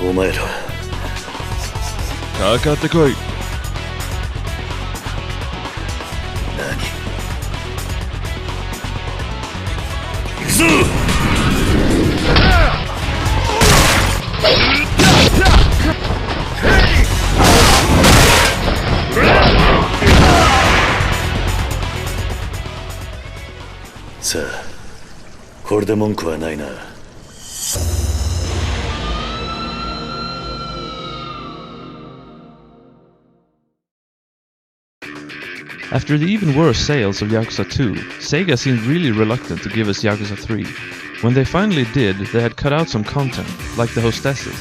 お前らかかってこい。何？行くぞ！さあ、これで文句はないな。After the even worse sales of Yakuza 2, Sega seemed really reluctant to give us Yakuza 3. When they finally did, they had cut out some content, like the hostesses.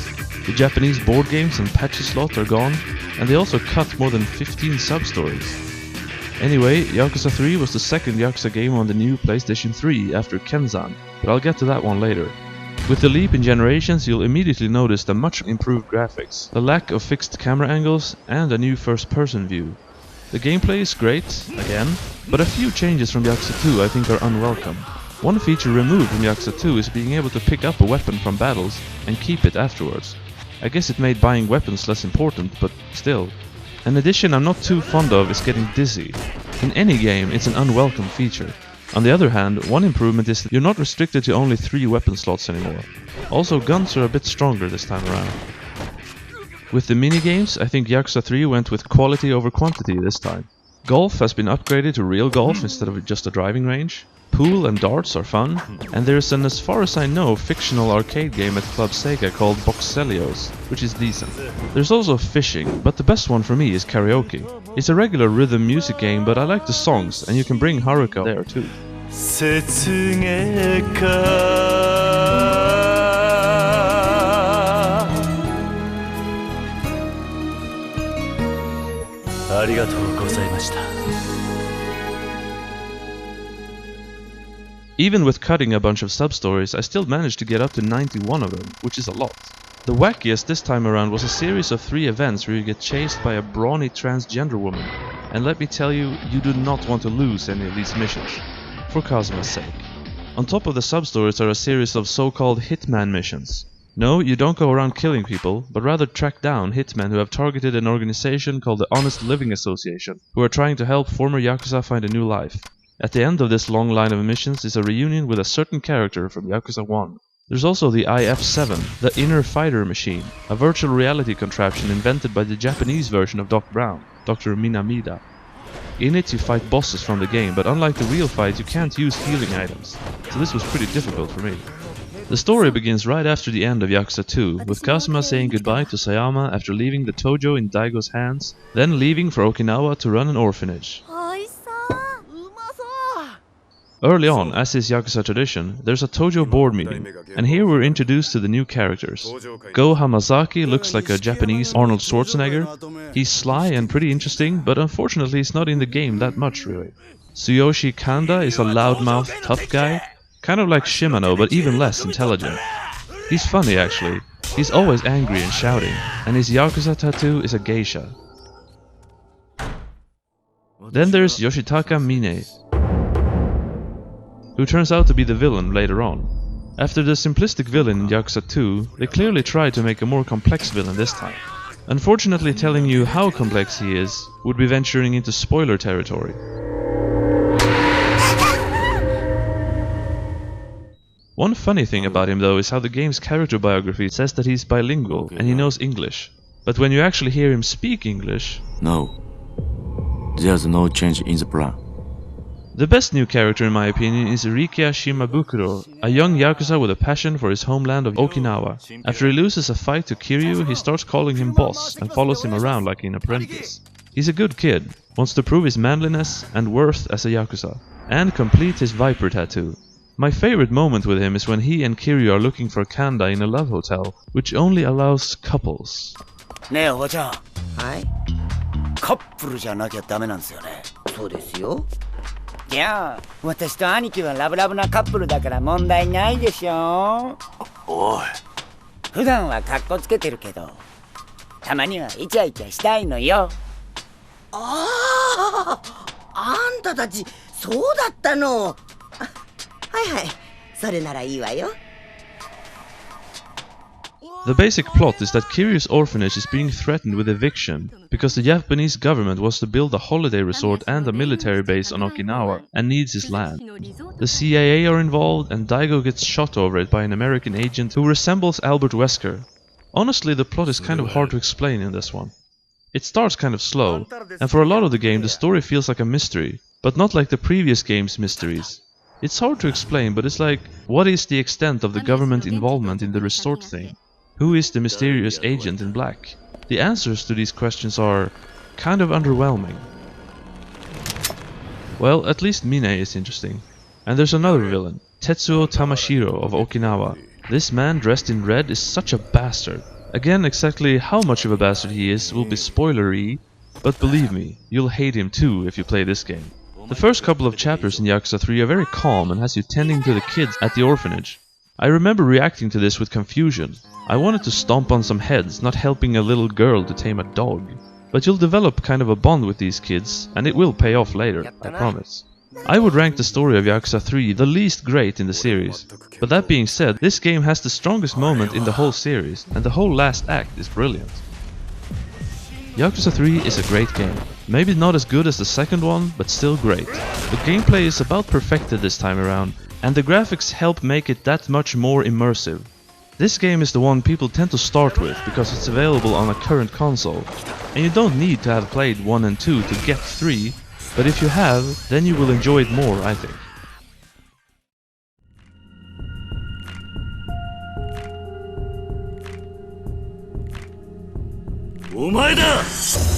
The Japanese board games and patchy slot are gone, and they also cut more than 15 sub-stories. Anyway, Yakuza 3 was the second Yakuza game on the new PlayStation 3 after Kenzan, but I'll get to that one later. With the leap in generations, you'll immediately notice the much improved graphics, the lack of fixed camera angles, and a new first-person view. The gameplay is great, again, but a few changes from Yakuza 2 I think are unwelcome. One feature removed from Yakuza 2 is being able to pick up a weapon from battles and keep it afterwards. I guess it made buying weapons less important, but still. An addition I'm not too fond of is getting dizzy. In any game, it's an unwelcome feature. On the other hand, one improvement is that you're not restricted to only 3 weapon slots anymore. Also, guns are a bit stronger this time around. With the minigames, I think Yakuza 3 went with quality over quantity this time. Golf has been upgraded to real golf instead of just a driving range. Pool and darts are fun, and there's an, as far as I know, fictional arcade game at Club Sega called Boxelios, which is decent. There's also fishing, but the best one for me is karaoke. It's a regular rhythm music game, but I like the songs, and you can bring Haruka there too. ありがとうございました。 Even with cutting a bunch of sub-stories, I still managed to get up to 91 of them, which is a lot. The wackiest this time around was a series of 3 events where you get chased by a brawny transgender woman. And let me tell you, you do not want to lose any of these missions. For Kazuma's sake. On top of the sub-stories are a series of so-called hitman missions. No, you don't go around killing people, but rather track down hitmen who have targeted an organization called the Honest Living Association, who are trying to help former Yakuza find a new life. At the end of this long line of missions is a reunion with a certain character from Yakuza 1. There's also the IF-7, the Inner Fighter Machine, a virtual reality contraption invented by the Japanese version of Doc Brown, Dr. Minamida. In it you fight bosses from the game, but unlike the real fight you can't use healing items, so this was pretty difficult for me. The story begins right after the end of Yakuza 2, with Kazuma saying goodbye to Sayama after leaving the Tojo in Daigo's hands, then leaving for Okinawa to run an orphanage. Early on, as is Yakuza tradition, there's a Tojo board meeting, and here we're introduced to the new characters. Go Hamazaki looks like a Japanese Arnold Schwarzenegger. He's sly and pretty interesting, but unfortunately he's not in the game that much really. Tsuyoshi Kanda is a loudmouth, tough guy, kind of like Shimano but even less intelligent. He's funny actually, he's always angry and shouting, and his Yakuza tattoo is a geisha. Then there's Yoshitaka Mine, who turns out to be the villain later on. After the simplistic villain in Yakuza 2, they clearly tried to make a more complex villain this time. Unfortunately, telling you how complex he is would be venturing into spoiler territory. One funny thing about him though is how the game's character biography says that he's bilingual and he knows English. But when you actually hear him speak English... No. There's no change in the plan. The best new character in my opinion is Rikia Shimabukuro, a young Yakuza with a passion for his homeland of Okinawa. After he loses a fight to Kiryu, he starts calling him boss and follows him around like an apprentice. He's a good kid, wants to prove his manliness and worth as a Yakuza, and complete his Viper tattoo. My favorite moment with him is when he and Kiryu are looking for Kanda in a love hotel, which only allows couples. ねえおばちゃん。はい。カップルじゃなきゃダメなんですよね。そうですよ。いや、私と兄貴はラブラブなカップルだから問題ないでしょ。おい。普段はカッコつけてるけど、たまにはイチャイチャしたいのよ。ああ、あんたたちそうだったの。はいはい、それならいいわよ。The basic plot is that Kiryu's orphanage is being threatened with eviction because the Japanese government wants to build a holiday resort and a military base on Okinawa and needs his land. The CIA are involved and Daigo gets shot over it by an American agent who resembles Albert Wesker. Honestly, the plot is kind of hard to explain in this one. It starts kind of slow, and for a lot of the game the story feels like a mystery, but not like the previous game's mysteries. It's hard to explain, but it's like, what is the extent of the government involvement in the resort thing? Who is the mysterious agent in black? The answers to these questions are kind of underwhelming. Well, at least Mine is interesting. And there's another villain, Tetsuo Tamashiro of Okinawa. This man dressed in red is such a bastard. Again, exactly how much of a bastard he is will be spoilery, but believe me, you'll hate him too if you play this game. The first couple of chapters in Yakuza 3 are very calm and has you tending to the kids at the orphanage. I remember reacting to this with confusion. I wanted to stomp on some heads, not helping a little girl to tame a dog. But you'll develop kind of a bond with these kids, and it will pay off later, I promise. I would rank the story of Yakuza 3 the least great in the series. But that being said, this game has the strongest moment in the whole series, and the whole last act is brilliant. Yakuza 3 is a great game. Maybe not as good as the second one, but still great. The gameplay is about perfected this time around, and the graphics help make it that much more immersive. This game is the one people tend to start with because it's available on a current console, and you don't need to have played 1 and 2 to get 3, but if you have, then you will enjoy it more, I think. Omae da!